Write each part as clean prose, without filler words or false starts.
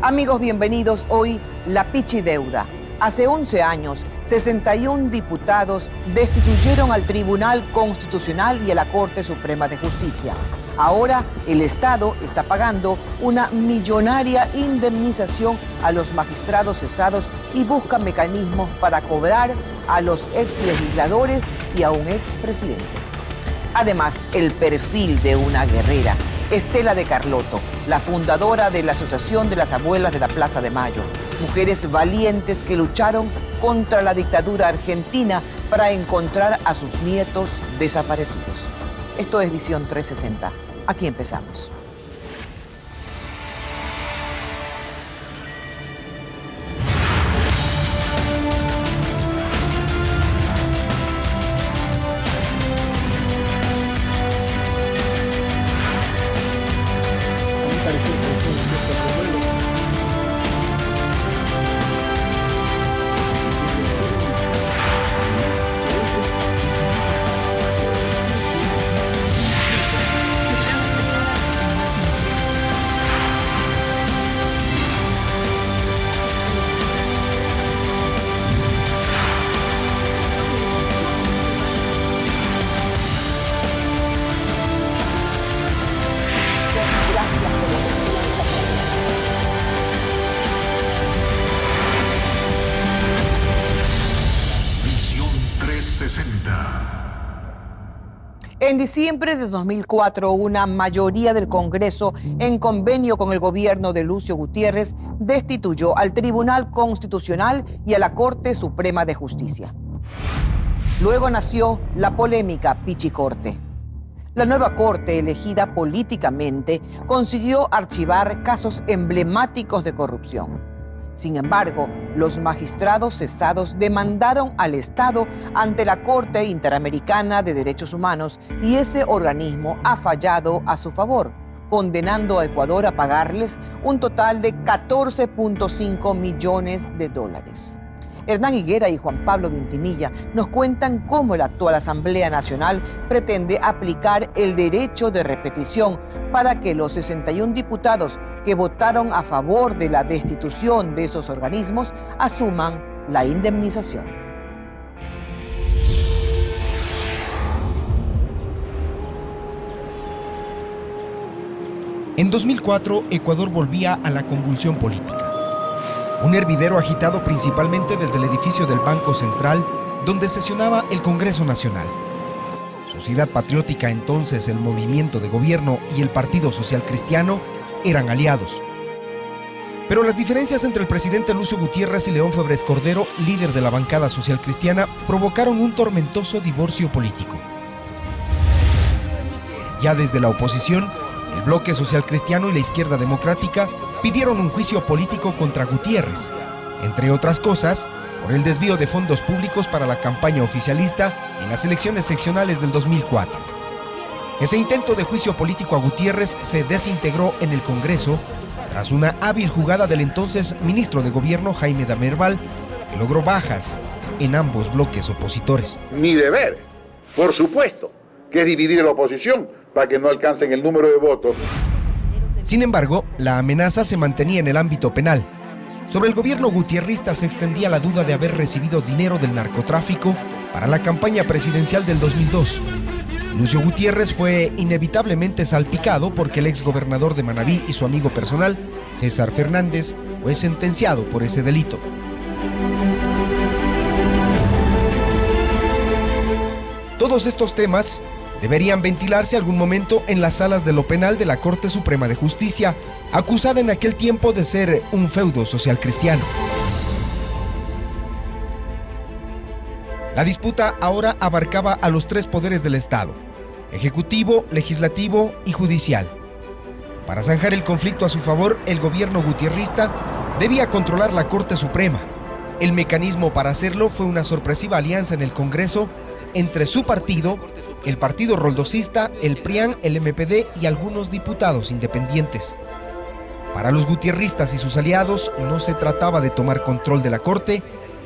Amigos, bienvenidos. Hoy la pichideuda. Hace 11 años, 61 diputados destituyeron al Tribunal Constitucional y a la Corte Suprema de Justicia. Ahora el Estado está pagando una millonaria indemnización a los magistrados cesados y busca mecanismos para cobrar a los exlegisladores y a un expresidente. Además, el perfil de una guerrera, Estela de Carlotto, la fundadora de la Asociación de las Abuelas de la Plaza de Mayo. Mujeres valientes que lucharon contra la dictadura argentina para encontrar a sus nietos desaparecidos. Esto es Visión 360. Aquí empezamos. En diciembre de 2004, una mayoría del Congreso, en convenio con el gobierno de Lucio Gutiérrez, destituyó al Tribunal Constitucional y a la Corte Suprema de Justicia. Luego nació la polémica Pichicorte. La nueva Corte, elegida políticamente, consiguió archivar casos emblemáticos de corrupción. Sin embargo, los magistrados cesados demandaron al Estado ante la Corte Interamericana de Derechos Humanos y ese organismo ha fallado a su favor, condenando a Ecuador a pagarles un total de 14.5 millones de dólares. Hernán Higuera y Juan Pablo Vintimilla nos cuentan cómo la actual Asamblea Nacional pretende aplicar el derecho de repetición para que los 61 diputados que votaron a favor de la destitución de esos organismos asuman la indemnización. En 2004, Ecuador volvía a la convulsión política. Un hervidero agitado principalmente desde el edificio del Banco Central, donde sesionaba el Congreso Nacional. Sociedad Patriótica, entonces el movimiento de gobierno, y el Partido Social Cristiano eran aliados. Pero las diferencias entre el presidente Lucio Gutiérrez y León Febres Cordero, líder de la bancada social cristiana, provocaron un tormentoso divorcio político. Ya desde la oposición, el Bloque Social Cristiano y la Izquierda Democrática pidieron un juicio político contra Gutiérrez, entre otras cosas, por el desvío de fondos públicos para la campaña oficialista en las elecciones seccionales del 2004. Ese intento de juicio político a Gutiérrez se desintegró en el Congreso tras una hábil jugada del entonces ministro de Gobierno Jaime Damerval, que logró bajas en ambos bloques opositores. Mi deber, por supuesto, que es dividir a la oposición para que no alcancen el número de votos. Sin embargo, la amenaza se mantenía en el ámbito penal. Sobre el gobierno gutierrista se extendía la duda de haber recibido dinero del narcotráfico para la campaña presidencial del 2002. Lucio Gutiérrez fue inevitablemente salpicado porque el exgobernador de Manabí y su amigo personal, César Fernández, fue sentenciado por ese delito. Todos estos temas deberían ventilarse algún momento en las salas de lo penal de la Corte Suprema de Justicia, acusada en aquel tiempo de ser un feudo social cristiano. La disputa ahora abarcaba a los tres poderes del Estado: ejecutivo, legislativo y judicial. Para zanjar el conflicto a su favor, el gobierno gutierrista debía controlar la Corte Suprema. El mecanismo para hacerlo fue una sorpresiva alianza en el Congreso entre su partido, el Partido Roldosista, el PRIAN, el MPD y algunos diputados independientes. Para los gutierristas y sus aliados no se trataba de tomar control de la Corte,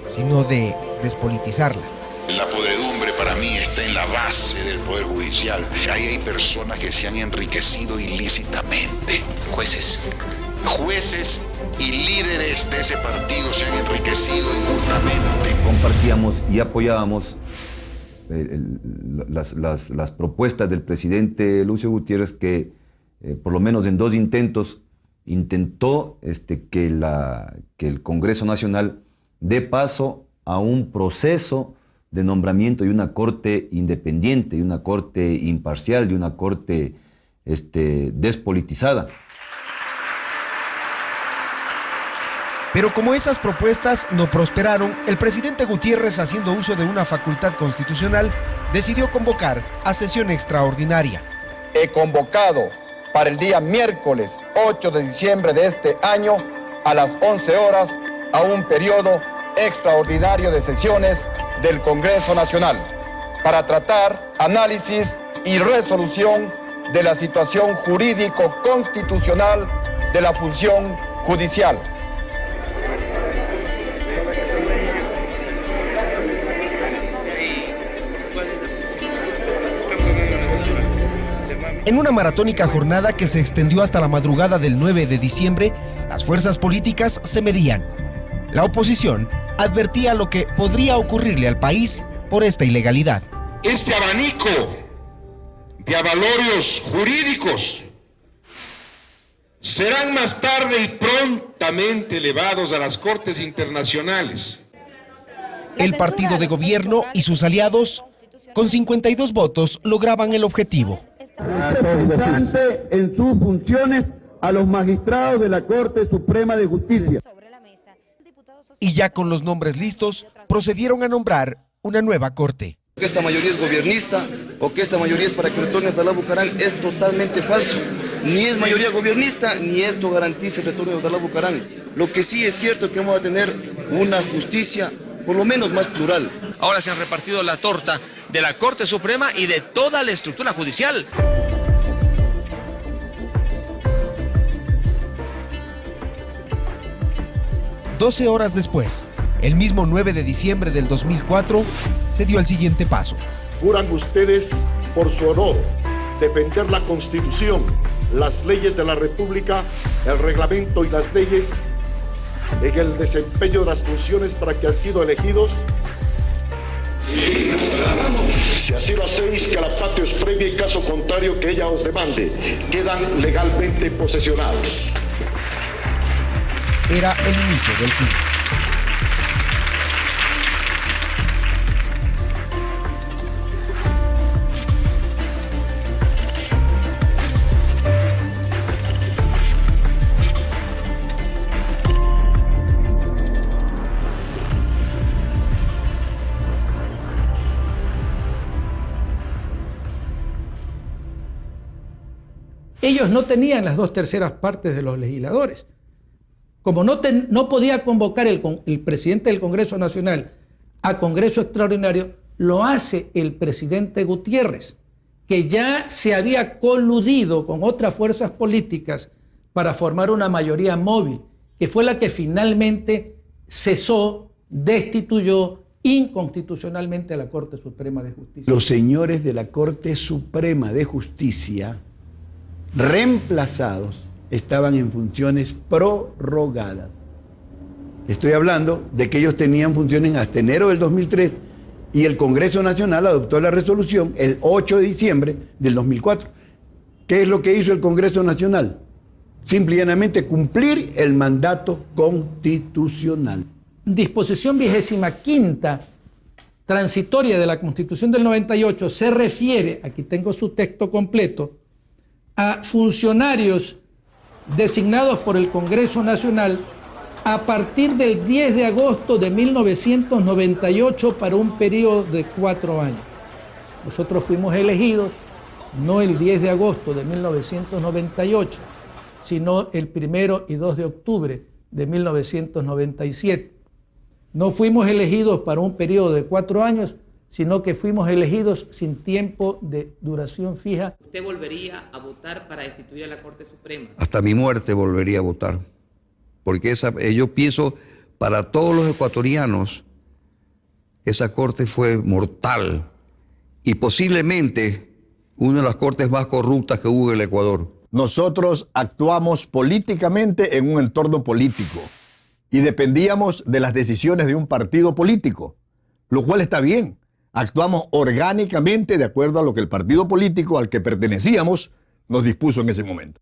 sino de despolitizarla. La podredumbre para mí está en la base del Poder Judicial. Ahí hay personas que se han enriquecido ilícitamente. Jueces y y líderes de ese partido se han enriquecido injustamente. Compartíamos y apoyábamos las propuestas del presidente Lucio Gutiérrez, que por lo menos en 2 intentos intentó que el Congreso Nacional dé paso a un proceso de nombramiento de una corte independiente, de una corte imparcial, de una corte despolitizada. Pero como esas propuestas no prosperaron, el presidente Gutiérrez, haciendo uso de una facultad constitucional, decidió convocar a sesión extraordinaria. He convocado para el día miércoles 8 de diciembre de este año a las 11 horas a un periodo extraordinario de sesiones del Congreso Nacional para tratar análisis y resolución de la situación jurídico-constitucional de la función judicial. En una maratónica jornada que se extendió hasta la madrugada del 9 de diciembre, las fuerzas políticas se medían. La oposición advertía lo que podría ocurrirle al país por esta ilegalidad. Este abanico de avalorios jurídicos serán más tarde y prontamente elevados a las Cortes Internacionales. El partido de gobierno y sus aliados, con 52 votos, lograban el objetivo. En sus funciones a los magistrados de la Corte Suprema de Justicia. Y ya con los nombres listos, procedieron a nombrar una nueva corte. Que esta mayoría es gobernista o que esta mayoría es para que retorne Abdalá Bucaram es totalmente falso. Ni es mayoría gobernista, ni esto garantiza el retorno de Abdalá Bucaram. Lo que sí es cierto es que vamos a tener una justicia por lo menos más plural. Ahora se han repartido la torta de la Corte Suprema y de toda la estructura judicial. Doce horas después, el mismo 9 de diciembre del 2004, se dio el siguiente paso. Juran ustedes por su honor defender la Constitución, las leyes de la República, el reglamento y las leyes en el desempeño de las funciones para que han sido elegidos. Si así lo hacéis, que la patria os premie y caso contrario que ella os demande, quedan legalmente posesionados. Era el inicio del fin. Ellos no tenían las 2/3 partes de los legisladores. Como no podía convocar el presidente del Congreso Nacional a Congreso Extraordinario, lo hace el presidente Gutiérrez, que ya se había coludido con otras fuerzas políticas para formar una mayoría móvil, que fue la que finalmente cesó, destituyó inconstitucionalmente a la Corte Suprema de Justicia. Los señores de la Corte Suprema de Justicia, reemplazados, estaban en funciones prorrogadas. Estoy hablando de que ellos tenían funciones hasta enero del 2003 y el Congreso Nacional adoptó la resolución el 8 de diciembre del 2004. ¿Qué es lo que hizo el Congreso Nacional? Simple y llanamente cumplir el mandato constitucional. Disposición 25ª transitoria de la Constitución del 98 se refiere, aquí tengo su texto completo, a funcionarios designados por el Congreso Nacional a partir del 10 de agosto de 1998 para un periodo de 4 años. Nosotros fuimos elegidos no el 10 de agosto de 1998, sino el 1 y 2 de octubre de 1997. No fuimos elegidos para un periodo de 4 años, sino que fuimos elegidos sin tiempo de duración fija. ¿Usted volvería a votar para destituir a la Corte Suprema? Hasta mi muerte volvería a votar, porque yo pienso, para todos los ecuatorianos, esa Corte fue mortal y posiblemente una de las cortes más corruptas que hubo en el Ecuador. nosotros actuamos políticamente en un entorno político y dependíamos de las decisiones de un partido político, lo cual está bien. Actuamos orgánicamente de acuerdo a lo que el partido político al que pertenecíamos nos dispuso en ese momento.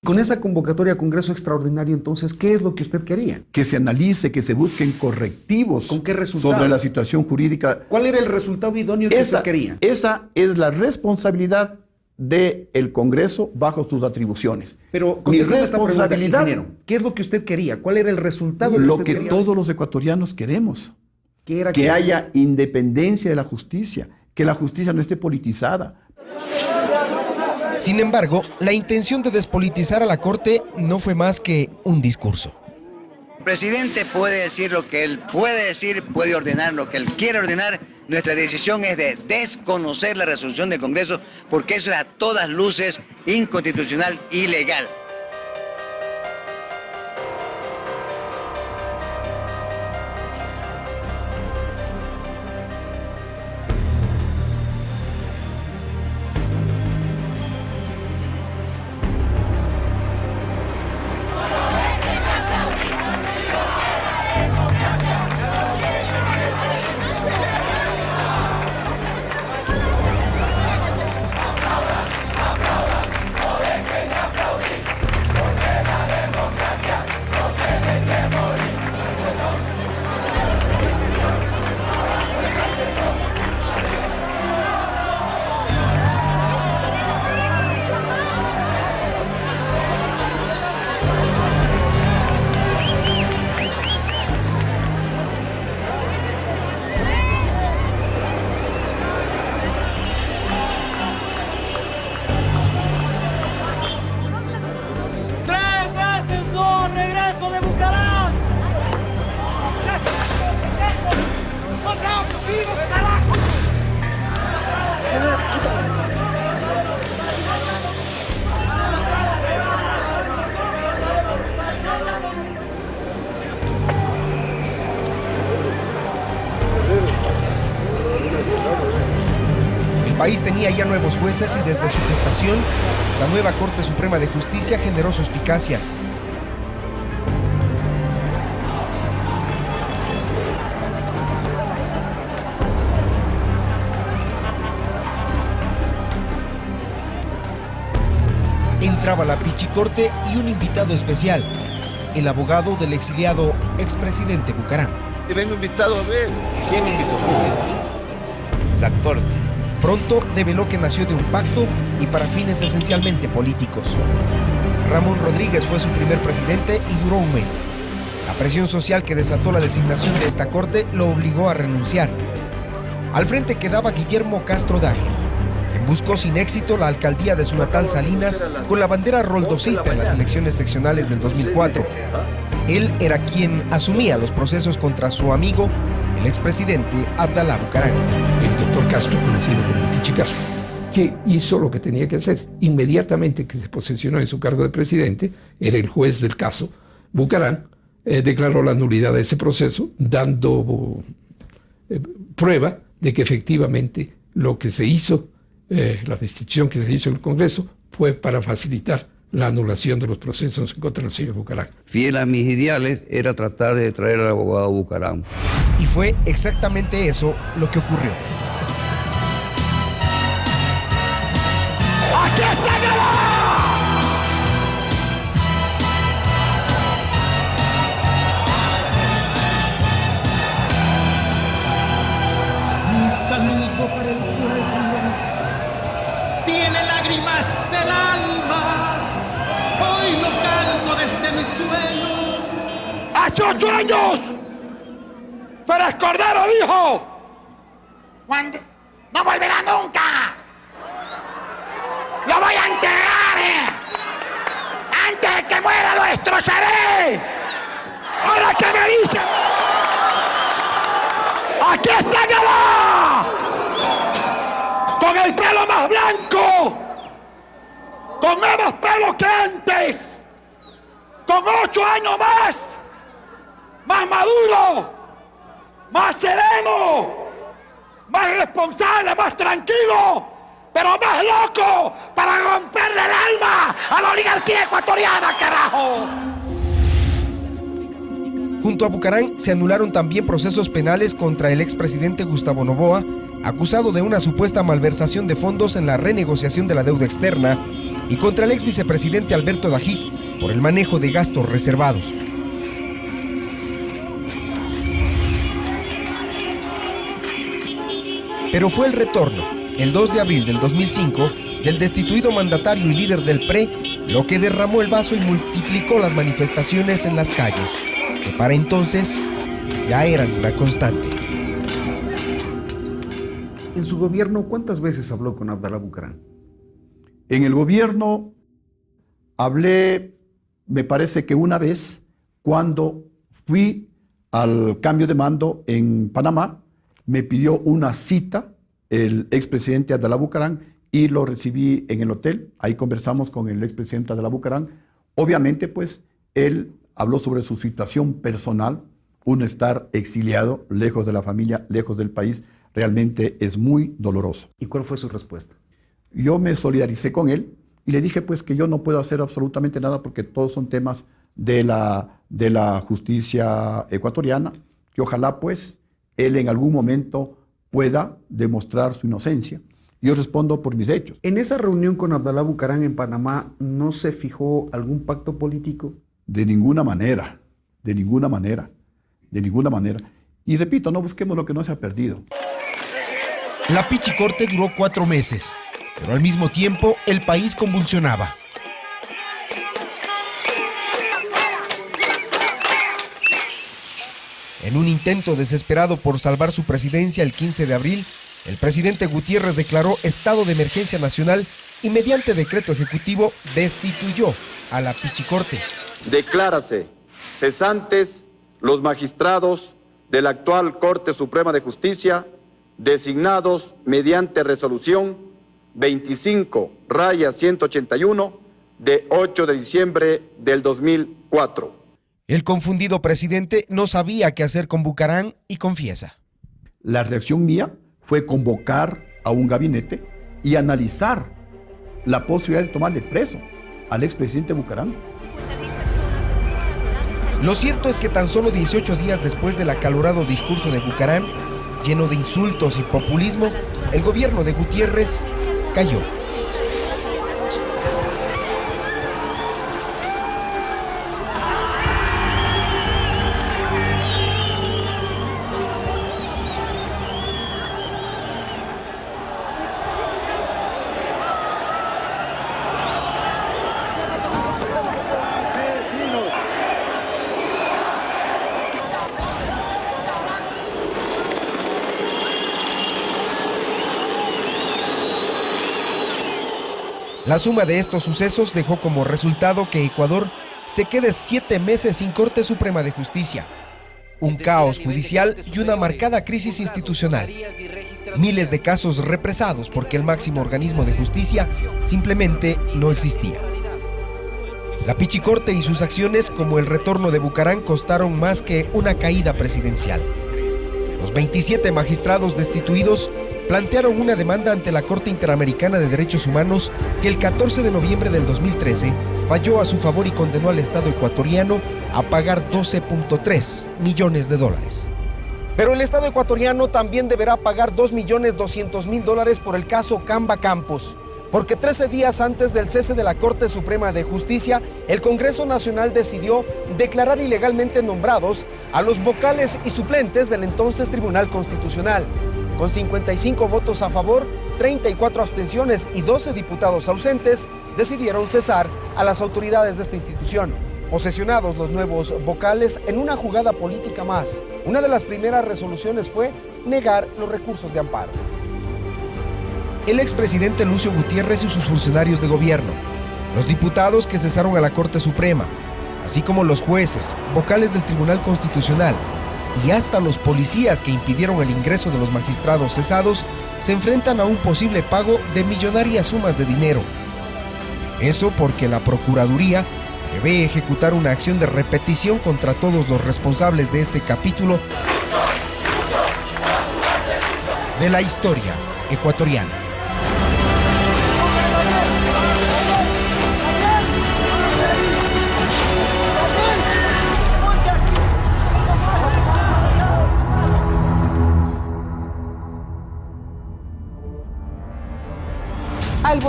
Con esa convocatoria a Congreso Extraordinario, entonces, ¿qué es lo que usted quería? Que se analice, que se busquen correctivos. ¿Con qué resultado? Sobre la situación jurídica. ¿Cuál era el resultado idóneo que usted quería? Esa es la responsabilidad del Congreso bajo sus atribuciones. Pero mi responsabilidad, ingeniero, ¿qué es lo que usted quería? ¿Cuál era el resultado lo usted que quería? Todos los ecuatorianos queremos. ¿Qué era que haya independencia de la justicia, que la justicia no esté politizada. Sin embargo, la intención de despolitizar a la Corte no fue más que un discurso. El presidente puede decir lo que él puede decir, puede ordenar lo que él quiere ordenar. Nuestra decisión es de desconocer la resolución del Congreso porque eso es a todas luces inconstitucional y ilegal. El país tenía ya nuevos jueces y desde su gestación, esta nueva Corte Suprema de Justicia generó suspicacias. Entraba la Pichicorte y un invitado especial, el abogado del exiliado expresidente Bucaram. Te vengo invitado a ver. ¿Quién invitó? La Corte. Pronto develó que nació de un pacto y para fines esencialmente políticos. Ramón Rodríguez fue su primer presidente y duró un mes. La presión social que desató la designación de esta corte lo obligó a renunciar. Al frente quedaba Guillermo Castro Dáger, quien buscó sin éxito la alcaldía de su natal Salinas con la bandera roldosista en las elecciones seccionales del 2004. Él era quien asumía los procesos contra su amigo, el expresidente Abdalá Bucaram. El doctor Castro, conocido como Pichi Castro, que hizo lo que tenía que hacer. Inmediatamente que se posesionó en su cargo de presidente, era el juez del caso, Bucaram declaró la nulidad de ese proceso, dando prueba de que efectivamente lo que se hizo, la destitución que se hizo en el Congreso, fue para facilitar la anulación de los procesos contra el señor Bucaram. Fiel a mis ideales era tratar de traer al abogado Bucaram. Y fue exactamente eso lo que ocurrió. ¡Aquí está Mi saludo para el pueblo tiene lágrimas del alma. Hoy lo canto desde mi suelo. ¡Hace 8 años! ¡Pérez Cordero dijo! ¡No volverá nunca! ¡Lo voy a enterrar! ¡Antes de que muera lo destrozaré! ¡Ahora qué me dice! ¡Aquí está Galá! ¡Con el pelo más blanco! ¡Con menos pelo que antes! ¡Con 8 años más! ¡Más maduro! ¡Más sereno! ¡Más responsable! ¡Más tranquilo! pero más loco para romperle el alma a la oligarquía ecuatoriana, carajo. Junto a Bucaram se anularon también procesos penales contra el expresidente Gustavo Noboa, acusado de una supuesta malversación de fondos en la renegociación de la deuda externa, y contra el ex vicepresidente Alberto Dajic por el manejo de gastos reservados. Pero fue el retorno, el 2 de abril del 2005, del destituido mandatario y líder del PRE, lo que derramó el vaso y multiplicó las manifestaciones en las calles, que para entonces ya eran una constante. En su gobierno, ¿cuántas veces habló con Abdalá Bucaram? En el gobierno hablé, me parece que una vez, cuando fui al cambio de mando en Panamá, me pidió una cita el expresidente Abdalá Bucaram y lo recibí en el hotel. Ahí conversamos con el expresidente Abdalá Bucaram. Obviamente, pues, él habló sobre su situación personal, uno estar exiliado, lejos de la familia, lejos del país, realmente es muy doloroso. ¿Y cuál fue su respuesta? Yo me solidaricé con él y le dije pues que yo no puedo hacer absolutamente nada porque todos son temas de la justicia ecuatoriana, que ojalá pues él en algún momento pueda demostrar su inocencia. Yo respondo por mis hechos. ¿En esa reunión con Abdalá Bucaram en Panamá no se fijó algún pacto político? De ninguna manera, de ninguna manera, de ninguna manera. Y repito, no busquemos lo que no se ha perdido. La pichicorte duró 4 meses, pero al mismo tiempo el país convulsionaba. En un intento desesperado por salvar su presidencia el 15 de abril, el presidente Gutiérrez declaró estado de emergencia nacional y mediante decreto ejecutivo destituyó a la pichicorte. Declárase cesantes los magistrados de la actual Corte Suprema de Justicia designados mediante resolución 25/181 de 8 de diciembre del 2004. El confundido presidente no sabía qué hacer con Bucaram y confiesa. La reacción mía fue convocar a un gabinete y analizar la posibilidad de tomarle preso al expresidente Bucaram. Lo cierto es que tan solo 18 días después del acalorado discurso de Bucaram, lleno de insultos y populismo, el gobierno de Gutiérrez cayó. La suma de estos sucesos dejó como resultado que Ecuador se quede 7 meses sin Corte Suprema de Justicia, un caos judicial y una marcada crisis institucional. Miles de casos represados porque el máximo organismo de justicia simplemente no existía. La pichicorte y sus acciones, como el retorno de Bucaram, costaron más que una caída presidencial. Los 27 magistrados destituidos plantearon una demanda ante la Corte Interamericana de Derechos Humanos que el 14 de noviembre del 2013 falló a su favor y condenó al Estado ecuatoriano a pagar $12.3 millones. Pero el Estado ecuatoriano también deberá pagar $2.200.000 por el caso Camba Campos, porque 13 días antes del cese de la Corte Suprema de Justicia, el Congreso Nacional decidió declarar ilegalmente nombrados a los vocales y suplentes del entonces Tribunal Constitucional. Con 55 votos a favor, 34 abstenciones y 12 diputados ausentes, decidieron cesar a las autoridades de esta institución. Posesionados los nuevos vocales en una jugada política más, una de las primeras resoluciones fue negar los recursos de amparo. El expresidente Lucio Gutiérrez y sus funcionarios de gobierno, los diputados que cesaron a la Corte Suprema, así como los jueces, vocales del Tribunal Constitucional y hasta los policías que impidieron el ingreso de los magistrados cesados, se enfrentan a un posible pago de millonarias sumas de dinero. Eso porque la Procuraduría prevé ejecutar una acción de repetición contra todos los responsables de este capítulo de la historia ecuatoriana.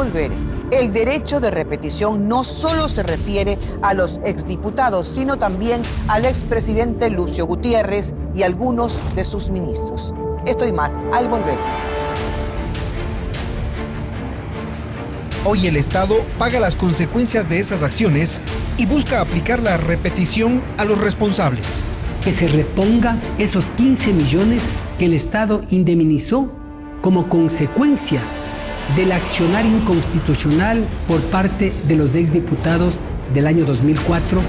volver. El derecho de repetición no solo se refiere a los exdiputados, sino también al expresidente Lucio Gutiérrez y algunos de sus ministros. Esto y más al volver. Hoy el Estado paga las consecuencias de esas acciones y busca aplicar la repetición a los responsables. Que se reponga esos 15 millones que el Estado indemnizó como consecuencia del accionar inconstitucional por parte de los exdiputados del año 2004